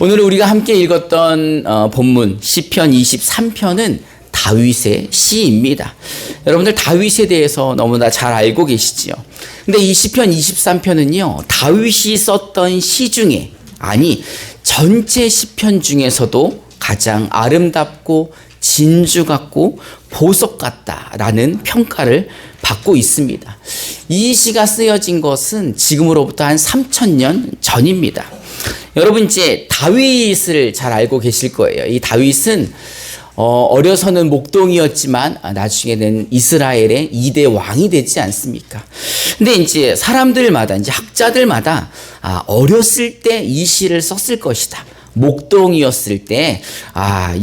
오늘 우리가 함께 읽었던 본문 시편 23편은 다윗의 시입니다. 여러분들 다윗에 대해서 너무나 잘 알고 계시지요. 근데 이 시편 23편은요, 다윗이 썼던 시 중에, 아니 전체 시편 중에서도 가장 아름답고 진주 같고 보석 같다라는 평가를 받고 있습니다. 이 시가 쓰여진 것은 지금으로부터 한 3000년 전입니다. 여러분 이제 다윗을 잘 알고 계실 거예요. 이 다윗은 어려서는 목동이었지만 나중에는 이스라엘의 2대 왕이 되지 않습니까? 근데 이제 사람들마다, 이제 학자들마다 어렸을 때 이 시를 썼을 것이다. 목동이었을 때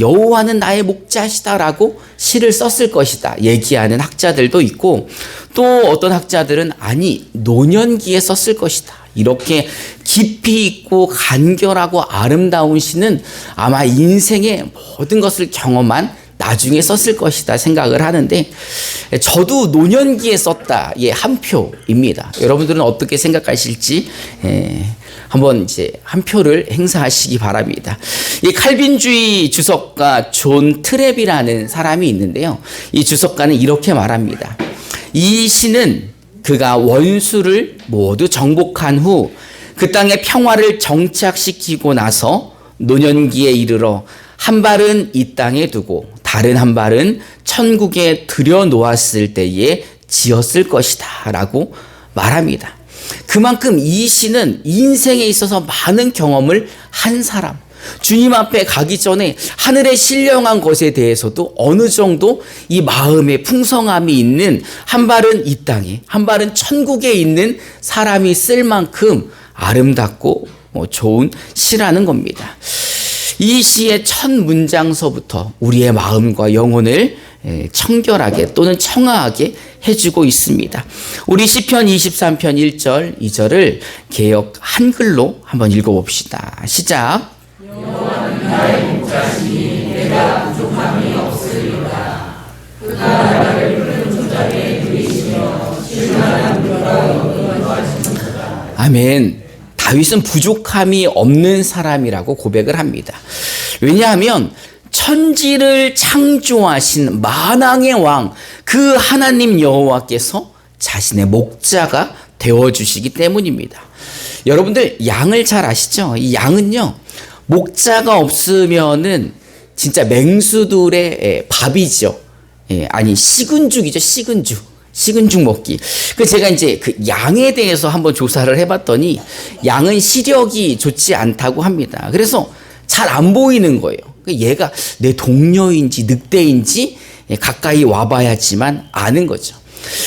여호와는 나의 목자시다라고 시를 썼을 것이다 얘기하는 학자들도 있고, 또 어떤 학자들은 아니 노년기에 썼을 것이다, 이렇게 깊이 있고 간결하고 아름다운 시는 아마 인생의 모든 것을 경험한 나중에 썼을 것이다 생각을 하는데, 저도 노년기에 썼다 한 표입니다. 여러분들은 어떻게 생각하실지 한번 이제 한 표를 행사하시기 바랍니다. 이 칼빈주의 주석가 존 트랩이라는 사람이 있는데요, 이 주석가는 이렇게 말합니다. 이 시는 그가 원수를 모두 정복한 후 그 땅의 평화를 정착시키고 나서 노년기에 이르러 한 발은 이 땅에 두고 다른 한 발은 천국에 들여놓았을 때에 지었을 것이다 라고 말합니다. 그만큼 이 시는 인생에 있어서 많은 경험을 한 사람, 주님 앞에 가기 전에 하늘의 신령한 것에 대해서도 어느 정도 이 마음의 풍성함이 있는, 한 발은 이 땅에 한 발은 천국에 있는 사람이 쓸 만큼 아름답고 좋은 시라는 겁니다. 이 시의 첫 문장서부터 우리의 마음과 영혼을 청결하게 또는 청아하게 해주고 있습니다. 우리 시편 23편 1절 2절을 개역 한글로 한번 읽어봅시다. 시작. 여호와는 나의 목자시니 내가 부족함이 없으리로다. 그가 나를 푸른 초장에 누이시며 쉴만한 물가로 인도하시는도다. 아멘. 다윗은 부족함이 없는 사람이라고 고백을 합니다. 왜냐하면 천지를 창조하신 만왕의 왕, 그 하나님 여호와께서 자신의 목자가 되어주시기 때문입니다. 여러분들 양을 잘 아시죠? 이 양은요, 목자가 없으면은 진짜 맹수들의 밥이죠. 아니 시근죽이죠. 시근죽 먹기. 제가 이제 그 양에 대해서 한번 조사를 해봤더니 양은 시력이 좋지 않다고 합니다. 그래서 잘 안 보이는 거예요. 얘가 내 동료인지 늑대인지 가까이 와봐야지만 아는 거죠.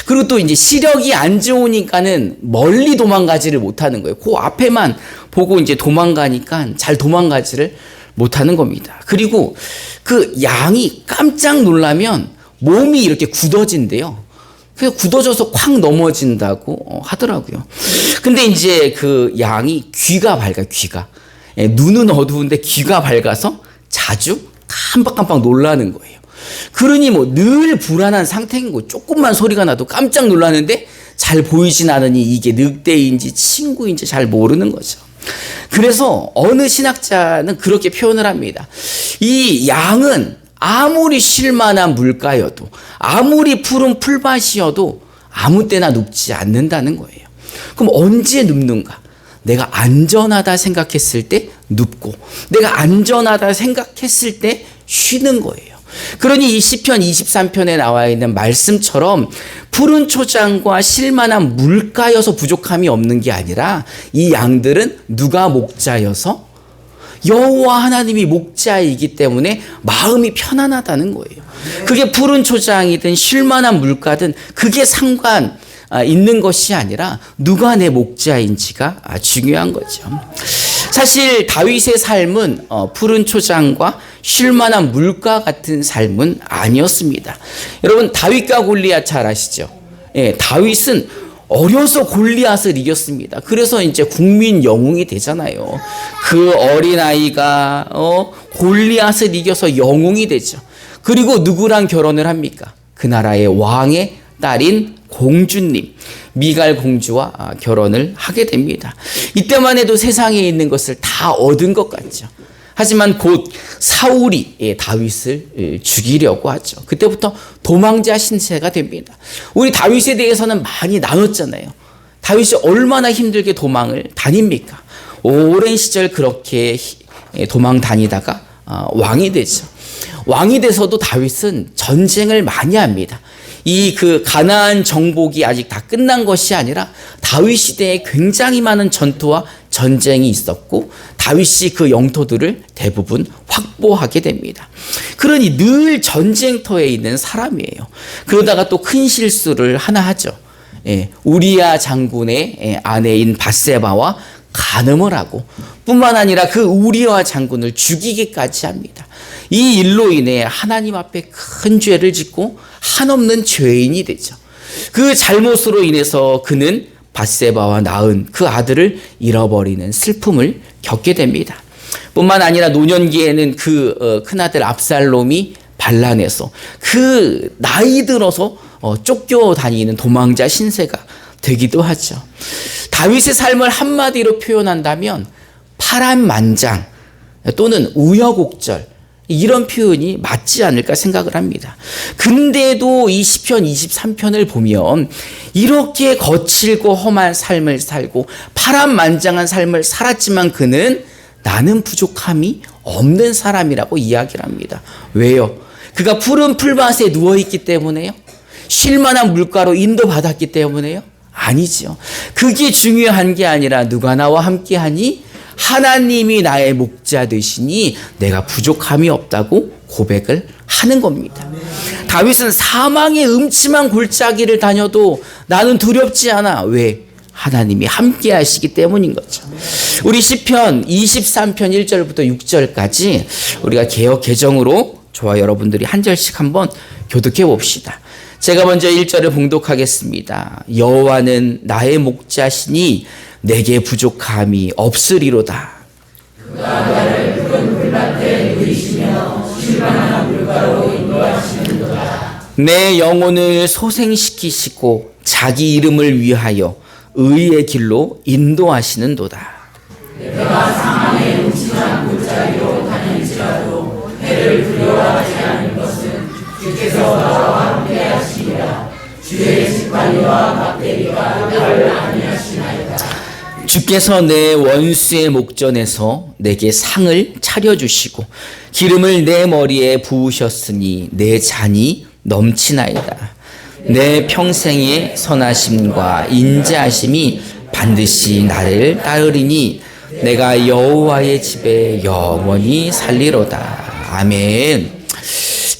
그리고 또 이제 시력이 안 좋으니까는 멀리 도망가지를 못하는 거예요. 그 앞에만 보고 이제 도망가니까 잘 도망가지를 못하는 겁니다. 그리고 그 양이 깜짝 놀라면 몸이 이렇게 굳어진대요. 그래서 굳어져서 콱 넘어진다고 하더라고요. 근데 이제 그 양이 귀가 밝아요, 귀가. 눈은 어두운데 귀가 밝아서 자주 깜빡깜빡 놀라는 거예요. 그러니 늘 불안한 상태인 거예요. 조금만 소리가 나도 깜짝 놀라는데 잘 보이진 않으니 이게 늑대인지 친구인지 잘 모르는 거죠. 그래서 어느 신학자는 그렇게 표현을 합니다. 이 양은 아무리 쉴만한 물가여도, 아무리 푸른 풀밭이어도 아무 때나 눕지 않는다는 거예요. 그럼 언제 눕는가? 내가 안전하다 생각했을 때 눕고, 내가 안전하다 생각했을 때 쉬는 거예요. 그러니 이 시편 23편에 나와 있는 말씀처럼 푸른 초장과 쉴만한 물가여서 부족함이 없는 게 아니라, 이 양들은 누가 목자여서? 여호와 하나님이 목자이기 때문에 마음이 편안하다는 거예요. 그게 푸른 초장이든 쉴만한 물가든 그게 상관 있는 것이 아니라 누가 내 목자인지가 중요한 거죠. 사실 다윗의 삶은 푸른 초장과 쉴만한 물가 같은 삶은 아니었습니다. 여러분 다윗과 골리앗 잘 아시죠? 다윗은 어려서 골리앗을 이겼습니다. 그래서 이제 국민 영웅이 되잖아요. 그 어린아이가 골리앗을 이겨서 영웅이 되죠. 그리고 누구랑 결혼을 합니까? 그 나라의 왕의 딸인 공주님 미갈 공주와 결혼을 하게 됩니다. 이때만 해도 세상에 있는 것을 다 얻은 것 같죠. 하지만 곧 사울이 다윗을 죽이려고 하죠. 그때부터 도망자 신세가 됩니다. 우리 다윗에 대해서는 많이 나눴잖아요. 다윗이 얼마나 힘들게 도망을 다닙니까? 오랜 시절 그렇게 도망 다니다가 왕이 되죠. 왕이 돼서도 다윗은 전쟁을 많이 합니다. 이 가나안 정복이 아직 다 끝난 것이 아니라 다윗 시대에 굉장히 많은 전투와 전쟁이 있었고 다윗이 그 영토들을 대부분 확보하게 됩니다. 그러니 늘 전쟁터에 있는 사람이에요. 그러다가 또 큰 실수를 하나 하죠. 우리야 장군의 아내인 밧세바와 간음을 하고 뿐만 아니라 그 우리야 장군을 죽이기까지 합니다. 이 일로 인해 하나님 앞에 큰 죄를 짓고 한없는 죄인이 되죠. 그 잘못으로 인해서 그는 밧세바와 낳은 그 아들을 잃어버리는 슬픔을 겪게 됩니다. 뿐만 아니라 노년기에는 그 큰아들 압살롬이 반란해서 그 나이 들어서 쫓겨다니는 도망자 신세가 되기도 하죠. 다윗의 삶을 한마디로 표현한다면 파란만장 또는 우여곡절 이런 표현이 맞지 않을까 생각을 합니다. 근데도 이 시편 23편을 보면 이렇게 거칠고 험한 삶을 살고 파란만장한 삶을 살았지만 그는 나는 부족함이 없는 사람이라고 이야기를 합니다. 왜요? 그가 푸른 풀밭에 누워있기 때문에요? 쉴만한 물가로 인도받았기 때문에요? 아니죠. 그게 중요한 게 아니라 누가 나와 함께하니? 하나님이 나의 목자 되시니 내가 부족함이 없다고 고백을 하는 겁니다. 다윗은 사망의 음침한 골짜기를 다녀도 나는 두렵지 않아. 왜? 하나님이 함께 하시기 때문인 거죠. 우리 시편 23편 1절부터 6절까지 우리가 개역 개정으로 저와 여러분들이 한 절씩 한번 교독해 봅시다. 제가 먼저 1절을 봉독하겠습니다. 여호와는 나의 목자시니 내게 부족함이 없으리로다. 그가 나를 푸른 풀밭에 누이시며 쉴만한 물가로 인도하시는도다. 내 영혼을 소생시키시고 자기 이름을 위하여 의의 길로 인도하시는도다. 내가 사망의 음침한 골짜기로 다닐지라도 해를 두려워하지 않을 것은 주께서 나와 함께 하시리라. 주의 지팡이와 막대기가 나를 안위하시나이다. 주께서 내 원수의 목전에서 내게 상을 차려주시고 기름을 내 머리에 부으셨으니 내 잔이 넘치나이다. 내 평생의 선하심과 인자하심이 반드시 나를 따르리니 내가 여호와의 집에 영원히 살리로다. 아멘.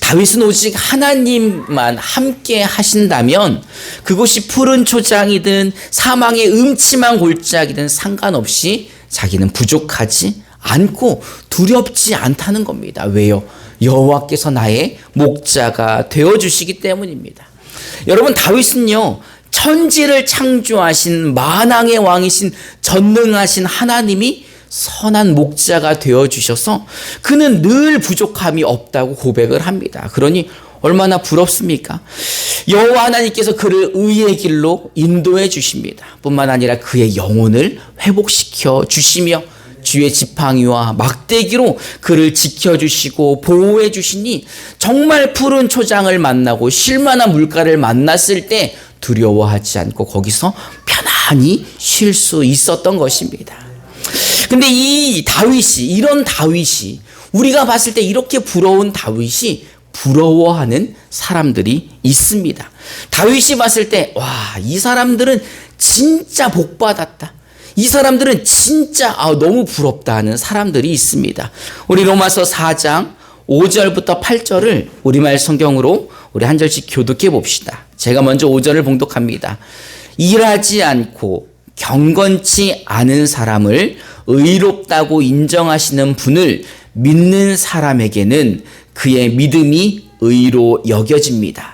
다윗은 오직 하나님만 함께 하신다면 그곳이 푸른 초장이든 사망의 음침한 골짜기든 상관없이 자기는 부족하지 않고 두렵지 않다는 겁니다. 왜요? 여호와께서 나의 목자가 되어주시기 때문입니다. 여러분, 다윗은요 천지를 창조하신 만왕의 왕이신 전능하신 하나님이 선한 목자가 되어주셔서 그는 늘 부족함이 없다고 고백을 합니다. 그러니 얼마나 부럽습니까? 여호와 하나님께서 그를 의의 길로 인도해 주십니다. 뿐만 아니라 그의 영혼을 회복시켜 주시며 주의 지팡이와 막대기로 그를 지켜주시고 보호해 주시니 정말 푸른 초장을 만나고 쉴만한 물가를 만났을 때 두려워하지 않고 거기서 편안히 쉴 수 있었던 것입니다. 근데 이런 다윗이 우리가 봤을 때 이렇게 부러운 다윗이 부러워하는 사람들이 있습니다. 다윗이 봤을 때 이 사람들은 진짜 복받았다. 이 사람들은 진짜 너무 부럽다 하는 사람들이 있습니다. 우리 로마서 4장 5절부터 8절을 우리말 성경으로 우리 한 절씩 교독해 봅시다. 제가 먼저 5절을 봉독합니다. 일하지 않고 경건치 않은 사람을 의롭다고 인정하시는 분을 믿는 사람에게는 그의 믿음이 의로 여겨집니다.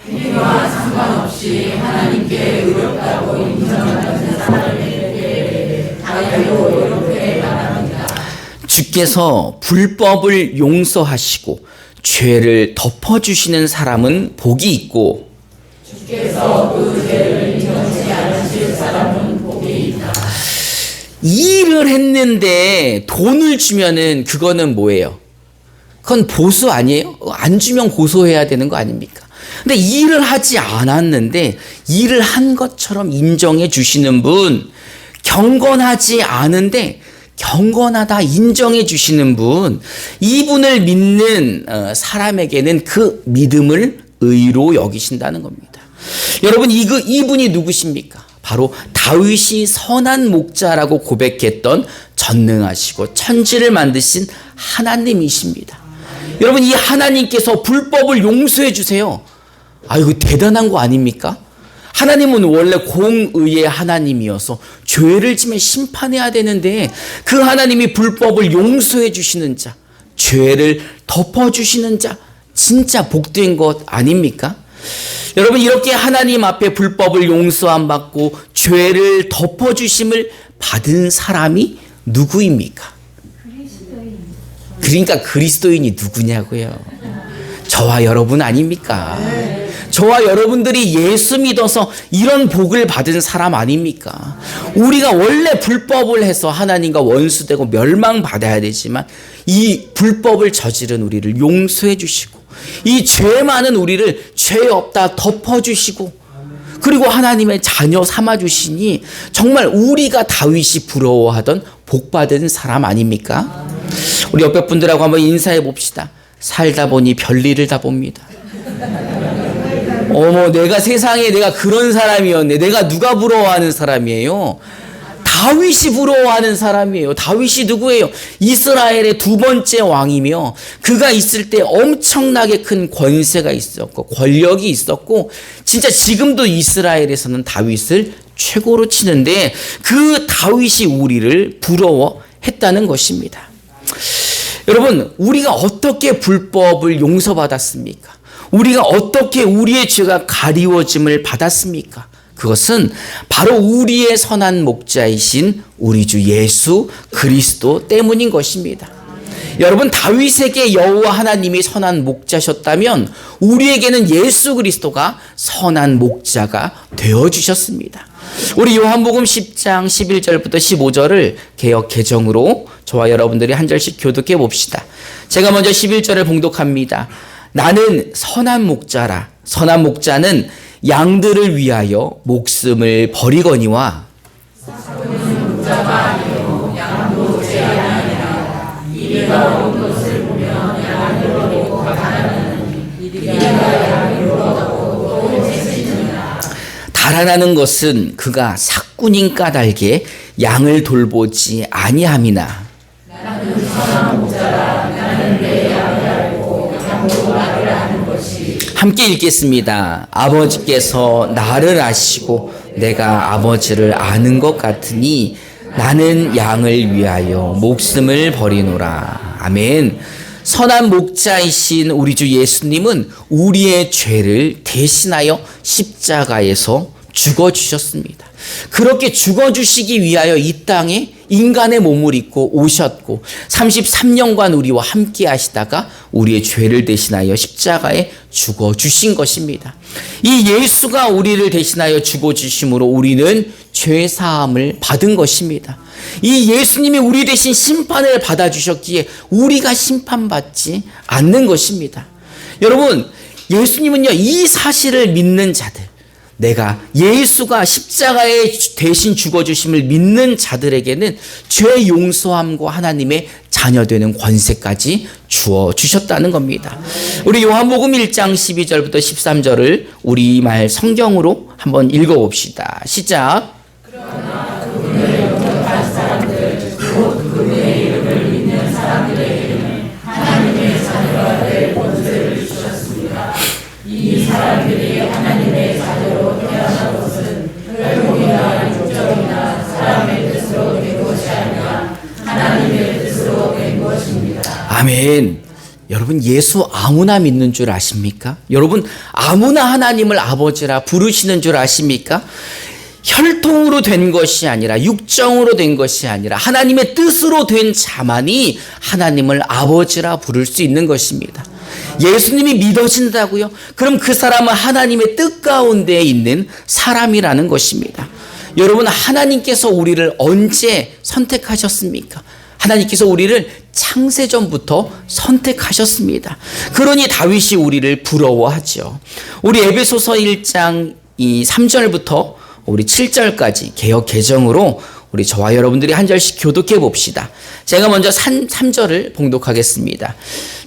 행위와 상관없이 하나님께 의롭다고 인정하는 사람에게 다이로 이렇게 말합니다. 주께서 불법을 용서하시고 죄를 덮어주시는 사람은 복이 있고 주께서 그 죄를 인정치 않으실 사람은 복이 있다. 일을 했는데 돈을 주면은 그거는 뭐예요? 그건 보수 아니에요? 안 주면 고소해야 되는 거 아닙니까? 근데 일을 하지 않았는데 일을 한 것처럼 인정해 주시는 분, 경건하지 않은데 경건하다 인정해 주시는 분, 이분을 믿는 사람에게는 그 믿음을 의로 여기신다는 겁니다. 여러분, 이분이 누구십니까? 바로 다윗이 선한 목자라고 고백했던 전능하시고 천지를 만드신 하나님이십니다. 여러분, 이 하나님께서 불법을 용서해 주세요. 이거 대단한 거 아닙니까? 하나님은 원래 공의의 하나님이어서 죄를 지면 심판해야 되는데 그 하나님이 불법을 용서해 주시는 자, 죄를 덮어주시는 자, 진짜 복된 것 아닙니까? 여러분, 이렇게 하나님 앞에 불법을 용서 안 받고 죄를 덮어주심을 받은 사람이 누구입니까? 그러니까 그리스도인이 누구냐고요. 저와 여러분 아닙니까? 저와 여러분들이 예수 믿어서 이런 복을 받은 사람 아닙니까? 우리가 원래 불법을 해서 하나님과 원수되고 멸망받아야 되지만 이 불법을 저지른 우리를 용서해 주시고 이 죄 많은 우리를 죄 없다 덮어주시고 그리고 하나님의 자녀 삼아주시니 정말 우리가 다윗이 부러워하던 복받은 사람 아닙니까? 우리 옆에 분들하고 한번 인사해 봅시다. 살다 보니 별일을 다 봅니다. 어머, 내가 세상에 내가 그런 사람이었네. 내가 누가 부러워하는 사람이에요? 다윗이 부러워하는 사람이에요. 다윗이 누구예요? 이스라엘의 두 번째 왕이며 그가 있을 때 엄청나게 큰 권세가 있었고 권력이 있었고 진짜 지금도 이스라엘에서는 다윗을 최고로 치는데 그 다윗이 우리를 부러워했다는 것입니다. 여러분, 우리가 어떻게 불법을 용서받았습니까? 우리가 어떻게 우리의 죄가 가리워짐을 받았습니까? 그것은 바로 우리의 선한 목자이신 우리 주 예수 그리스도 때문인 것입니다. 여러분, 다윗에게 여호와 하나님이 선한 목자셨다면 우리에게는 예수 그리스도가 선한 목자가 되어주셨습니다. 우리 요한복음 10장 11절부터 15절을 개역 개정으로 저와 여러분들이 한 절씩 교독해 봅시다. 제가 먼저 11절을 봉독합니다. 나는 선한 목자라. 선한 목자는 양들을 위하여 목숨을 버리거니와 사고는 목자가 아니요 양도 제 아니라 이리가 온 것을 보면 양을 버리고 가라는 이리가 양을 얻고 또 채지느니라. 달아나는 것은 그가 삭군인 까닭에 양을 돌보지 아니함이나 나는 선한 목자라. 나는 내 양을 알고 양도 나를 아는 것이. 함께 읽겠습니다. 아버지께서 나를 아시고 내가 아버지를 아는 것 같으니 나는 양을 위하여 목숨을 버리노라. 아멘. 선한 목자이신 우리 주 예수님은 우리의 죄를 대신하여 십자가에서 죽어주셨습니다. 그렇게 죽어주시기 위하여 이 땅에 인간의 몸을 입고 오셨고 33년간 우리와 함께 하시다가 우리의 죄를 대신하여 십자가에 죽어주신 것입니다. 이 예수가 우리를 대신하여 죽어주심으로 우리는 죄사함을 받은 것입니다. 이 예수님이 우리 대신 심판을 받아주셨기에 우리가 심판받지 않는 것입니다. 여러분, 예수님은요, 이 사실을 믿는 자들, 내가 예수가 십자가에 대신 죽어주심을 믿는 자들에게는 죄 용서함과 하나님의 자녀되는 권세까지 주어주셨다는 겁니다. 우리 요한복음 1장 12절부터 13절을 우리말 성경으로 한번 읽어봅시다. 시작. 그러나 그분을 영접한 사람들 곧 그분의 이름을 믿는 사람들에게는 하나님의 자녀가 될 권세를 주셨습니다. 이 사람들이 하나님의 자녀로 태어난 것은 혈통이나 육적이나 사람의 뜻으로 된 것이 아니라 하나님의 뜻으로 된 것입니다. 아멘. 여러분, 예수 아무나 믿는 줄 아십니까? 여러분, 아무나 하나님을 아버지라 부르시는 줄 아십니까? 혈통으로 된 것이 아니라 육정으로 된 것이 아니라 하나님의 뜻으로 된 자만이 하나님을 아버지라 부를 수 있는 것입니다. 예수님이 믿어진다고요? 그럼 그 사람은 하나님의 뜻 가운데 있는 사람이라는 것입니다. 여러분, 하나님께서 우리를 언제 선택하셨습니까? 하나님께서 우리를 창세전부터 선택하셨습니다. 그러니 다윗이 우리를 부러워하죠. 우리 에베소서 1장 3절부터 우리 7절까지 개역 개정으로 우리 저와 여러분들이 한 절씩 교독해 봅시다. 제가 먼저 3절을 봉독하겠습니다.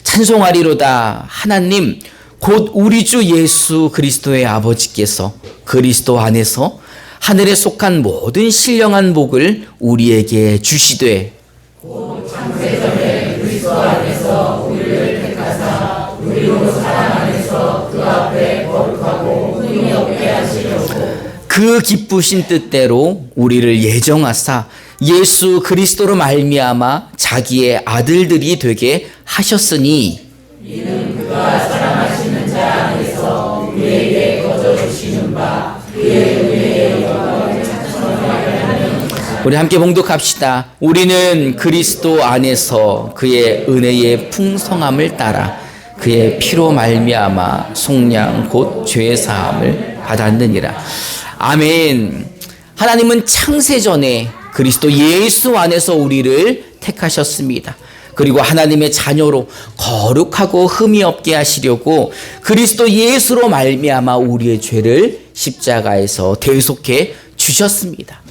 찬송하리로다 하나님 곧 우리 주 예수 그리스도의 아버지께서 그리스도 안에서 하늘에 속한 모든 신령한 복을 우리에게 주시되 곧 창세전에 그리스도 안에서 우리를 택하사 우리로 사랑 안에서 그 앞에 거룩하고 흠이 없게 하시려고 그 기쁘신 뜻대로 우리를 예정하사 예수 그리스도로 말미암아 자기의 아들들이 되게 하셨으니 이는 그가 사랑하시는 자 안에서 우리에게 거저 주시는 바 그의 은혜의 영광을 찬송하게 하는 우리 함께 봉독합시다. 우리는 그리스도 안에서 그의 은혜의 풍성함을 따라 그의 피로 말미암아 속량 곧 죄 사함을 받았느니라. 아멘. 하나님은 창세전에 그리스도 예수 안에서 우리를 택하셨습니다. 그리고 하나님의 자녀로 거룩하고 흠이 없게 하시려고 그리스도 예수로 말미암아 우리의 죄를 십자가에서 대속해 주셨습니다.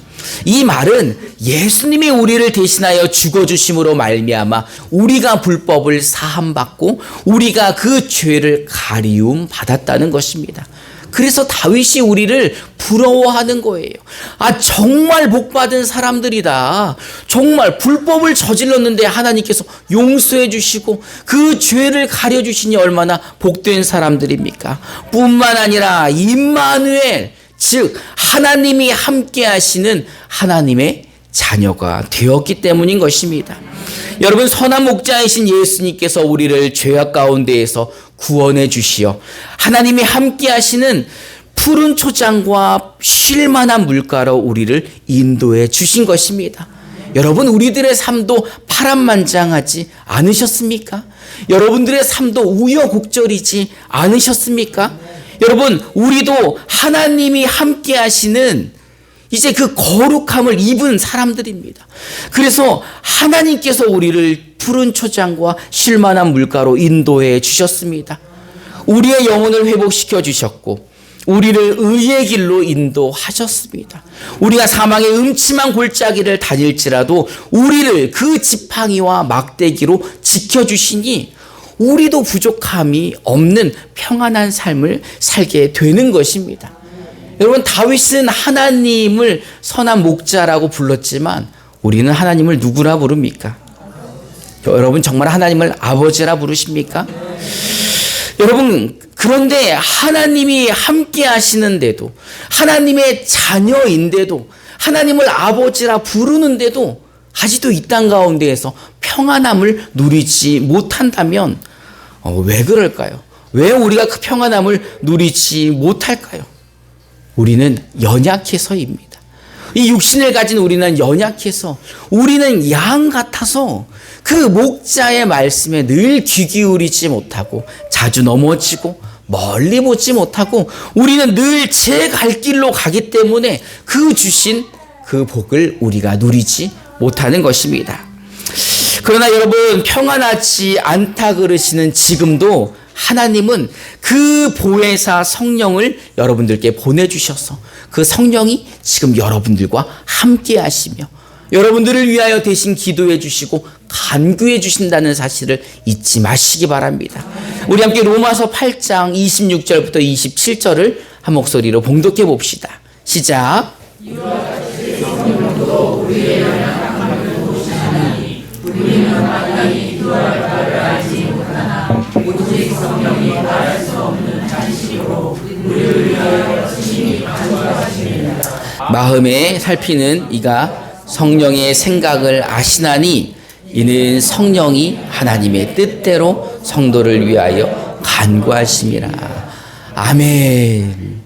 이 말은 예수님이 우리를 대신하여 죽어주심으로 말미암아 우리가 불법을 사함받고 우리가 그 죄를 가리움 받았다는 것입니다. 그래서 다윗이 우리를 부러워하는 거예요. 아, 정말 복받은 사람들이다. 정말 불법을 저질렀는데 하나님께서 용서해 주시고 그 죄를 가려 주시니 얼마나 복된 사람들입니까? 뿐만 아니라 임마누엘, 즉 하나님이 함께 하시는 하나님의 자녀가 되었기 때문인 것입니다. 여러분, 선한 목자이신 예수님께서 우리를 죄악 가운데에서 구원해 주시어 하나님이 함께 하시는 푸른 초장과 쉴만한 물가로 우리를 인도해 주신 것입니다. 여러분, 우리들의 삶도 파란만장하지 않으셨습니까? 여러분들의 삶도 우여곡절이지 않으셨습니까? 여러분, 우리도 하나님이 함께 하시는 이제 그 거룩함을 입은 사람들입니다. 그래서 하나님께서 우리를 푸른 초장과 쉴만한 물가로 인도해 주셨습니다. 우리의 영혼을 회복시켜 주셨고 우리를 의의 길로 인도하셨습니다. 우리가 사망의 음침한 골짜기를 다닐지라도 우리를 그 지팡이와 막대기로 지켜주시니 우리도 부족함이 없는 평안한 삶을 살게 되는 것입니다. 여러분, 다윗은 하나님을 선한 목자라고 불렀지만 우리는 하나님을 누구라 부릅니까? 여러분, 정말 하나님을 아버지라 부르십니까? 여러분, 그런데 하나님이 함께 하시는데도, 하나님의 자녀인데도, 하나님을 아버지라 부르는데도 아직도 이 땅 가운데에서 평안함을 누리지 못한다면 왜 그럴까요? 왜 우리가 그 평안함을 누리지 못할까요? 우리는 연약해서입니다. 이 육신을 가진 우리는 연약해서, 우리는 양 같아서 그 목자의 말씀에 늘 귀 기울이지 못하고 자주 넘어지고 멀리 보지 못하고 우리는 늘 제 갈 길로 가기 때문에 그 주신 그 복을 우리가 누리지 못하는 것입니다. 그러나 여러분, 평안하지 않다 그러시는 지금도 하나님은 그 보혜사 성령을 여러분들께 보내주셔서 그 성령이 지금 여러분들과 함께 하시며 여러분들을 위하여 대신 기도해 주시고 간구해 주신다는 사실을 잊지 마시기 바랍니다. 우리 함께 로마서 8장 26절부터 27절을 한 목소리로 봉독해 봅시다. 시작. 이와 같이 성령도 우리의 연약함을 도우시나니 우리는 마땅히 기도할 바를 알지 못하나 오직 성령이 말할 수 없는 잔식으로 우리를 위하여 친히 간구하시느니라. 마음에 살피는 이가 성령의 생각을 아시나니 이는 성령이 하나님의 뜻대로 성도를 위하여 간구하심이라. 아멘.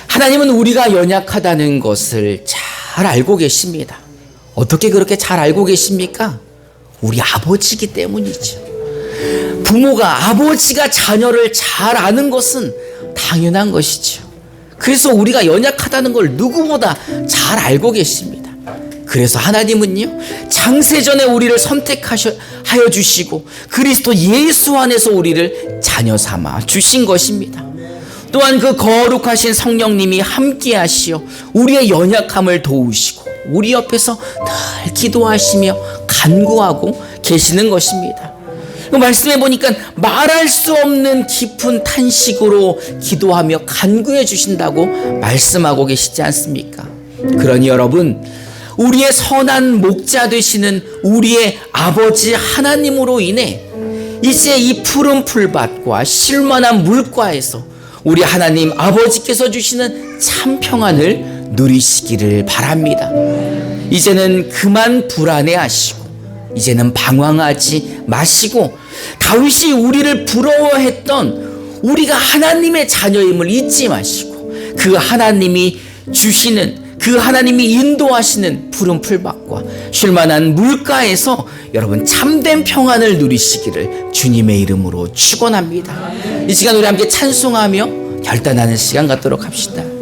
하나님은 우리가 연약하다는 것을 잘 알고 계십니다. 어떻게 그렇게 잘 알고 계십니까? 우리 아버지이기 때문이죠. 부모가, 아버지가 자녀를 잘 아는 것은 당연한 것이지요. 그래서 우리가 연약하다는 걸 누구보다 잘 알고 계십니다. 그래서 하나님은요, 창세전에 우리를 선택하여 주시고 그리스도 예수 안에서 우리를 자녀 삼아 주신 것입니다. 또한 그 거룩하신 성령님이 함께 하시어 우리의 연약함을 도우시고 우리 옆에서 늘 기도하시며 간구하고 계시는 것입니다. 말씀해 보니까 말할 수 없는 깊은 탄식으로 기도하며 간구해 주신다고 말씀하고 계시지 않습니까? 그러니 여러분, 우리의 선한 목자 되시는 우리의 아버지 하나님으로 인해 이제 이 푸른 풀밭과 쉴만한 물가에서 우리 하나님 아버지께서 주시는 참 평안을 누리시기를 바랍니다. 이제는 그만 불안해하시고 이제는 방황하지 마시고 다윗이 우리를 부러워했던 우리가 하나님의 자녀임을 잊지 마시고 그 하나님이 주시는, 그 하나님이 인도하시는 푸른 풀밭과 쉴만한 물가에서 여러분 참된 평안을 누리시기를 주님의 이름으로 축원합니다. 이 시간 우리 함께 찬송하며 결단하는 시간 갖도록 합시다.